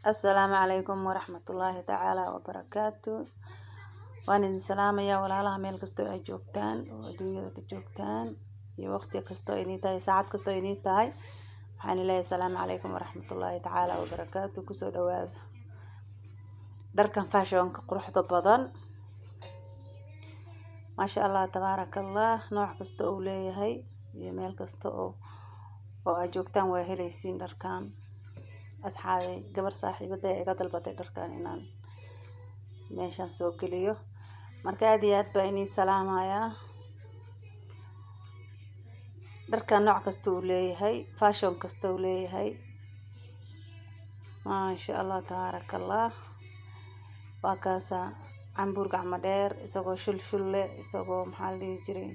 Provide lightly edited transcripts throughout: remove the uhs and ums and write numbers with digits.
السلام عليكم ورحمة الله تعالى وبركاته. وأنا السلام يا ولا الله ميل كستو أي جوكتان ودنيا كجوكتان يا وقت كستو إني تاي ساعات كستو إني تاي حان الله السلام عليكم ورحمة الله تعالى وبركاته. كسو دواد دركان فاشون كقروح ضبضان ما شاء الله تبارك الله. نوع كستو أولي هاي يا ميل كستو أو أجوكتان وهليسين دركان أصحابي قبر صاحبتي iga dalbatay dharkaan inaan meeshan soo geliyo marka aad iyo aad baa inii salaamayaa. dharkaan nooc kasta uu leeyahay, fashion kasta uu leeyahay, maasha Allah tabaarakallah. waa kaasa cambuur gacmo dheer isagoo shulshul leh, isagoo maxaa la dhihi jiray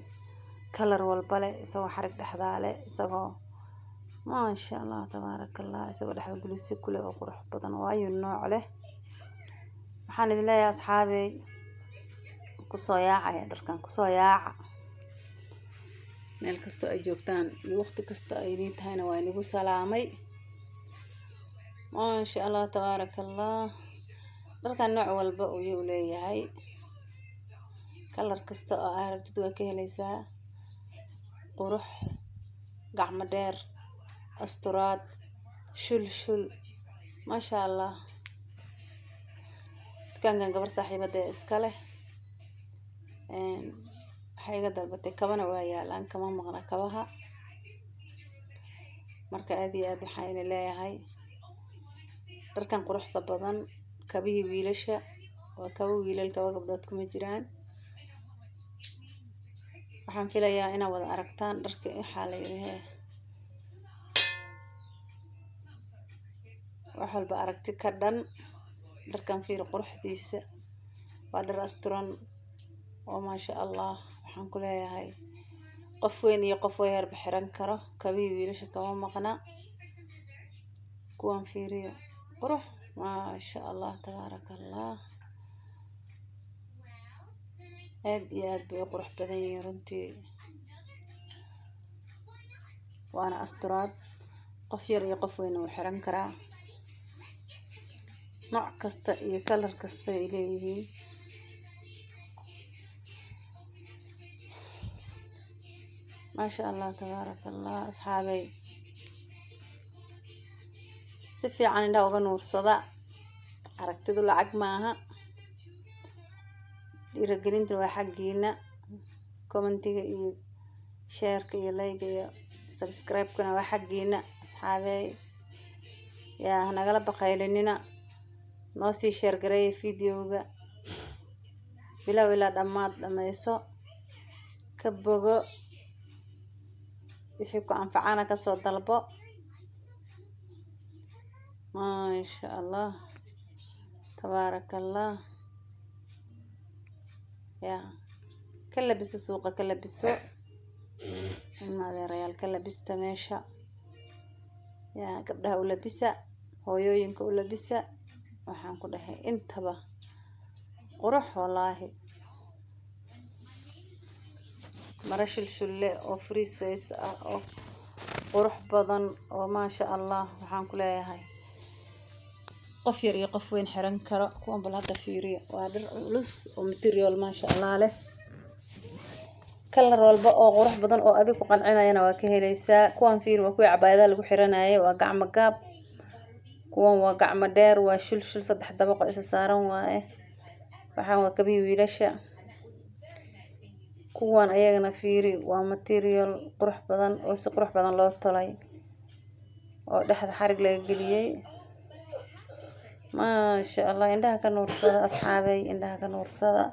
kalar walba leh, isagoo xarig dhexdaa leh, isagoo maasha Allah tabaarakallah, isagoo dhexda gulisi kule oo qurux badan oo ayu nooc leh. waxaan idin leeyahay asxaabey kusoo yaacaya dharkan, kusoo yaaca meel kasta ay joogtaan iyo waqti kasta ay idin tahayna waa inagu salaamay. maasha Allah tabaarakallah. dharkan nooc walba uu leeyahay, kalar kasta oo aad rabtid waa ka helaysaa. qurux, gacmo dheer, asturaad, shulshul, maasha Allah. dukaankan gabar saaxiibada iska leh waxay iga dalbatay kabana waa yaalaan, kama maqna kabaha. marka aad iyo aad waxaan idin leeyahay dharkan quruxda badan, kabihii wiilasha waa kabo wiilal, kabo gabdhood kuma jiraan. waxaan filayaa inaad wada aragtaan dharka waxaa la yidhi wax walba aragti ka dhan. dharkan fiir quruxdiisa, waa dhar asturan oo maasha Allah. waxaan ku leeyahay qof weyn iyo qof yar ba xiran karo, kabihii wiilasha kama maqna. kuwan fiiriyo qurux, maasha Allah tabaarakallah. aad iyo aad bay qurux badan yihiin runtii, waana asturaad qof yar iyo qof weyn uu xiran karaa. nooc kasta iyo kalar kasta ay leeyihiin. maasha Allah tabaarakallah. asxaabey si fiican indhaha uga nuursada, aragtidu lacag maaha. dhiirigelinta waa xaggiina, commentiga iyo shareka iyo like iyo subscribe-kana waa xaggiina. asxaabey yaa nagala baqaylinina, noo sii share gareeya videoga bilow ilaa dhammaad dhammayso, ka bogo wixii ku anfacana ka soo dalbo. maasha Allah tabaarakallah. yaa ka labiso suuqa, ka labiso adeerayaal, ka labista meesha. yaa gabdhaha u labisa, hooyooyinka u labisa. waxaan ku dhahay intaba qurux wallaahi. mara shulshulle oo free size ah oo qurux badan oo maasha Allah. waxaan ku leeyahay qof yar iyo qof weyn xiran karo. kuwan bal hadda fiiriyo, waa dhar culus oo material maasha Allah leh. kalar walba oo qurux badan oo adiga ku qancinayana waa ka helaysaa. kuwan fiir waa kuwii cabaayadaha lagu xiranayay, waa gacmo gaab. kuwan waa gacmo dheer, waa shulshul 3 dabaqo isla saaran waaye. waxaan waa kabihii wiilasha. kuwan ayagana fiiri waa material qurux badan oo si qurux badan loo tolay oo dhexda xarig laga geliyay. maasha Allah. indhaha ka nuursada asxaabey, indhaha ka nuursada.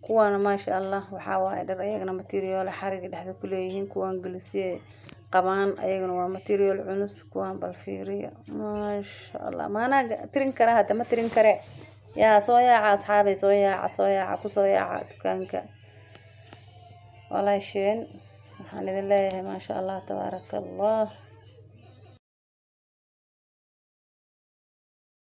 kuwana maasha Allah waxaa waaye dhar ayagana material xarig dhexda ku leeyihiin. kuwan gulisiye qabaan ayagana waa material culus. kuwan bal fiiriyo, maasha Allah. maana tirin kara, hadda ma tirin kare. yaa soo yaaca asxaabey, soo yaaca, soo yaaca, kusoo yaaca dukaanka walaasheen. waxaan idin leeyahay maasha Allah tabaarakallah.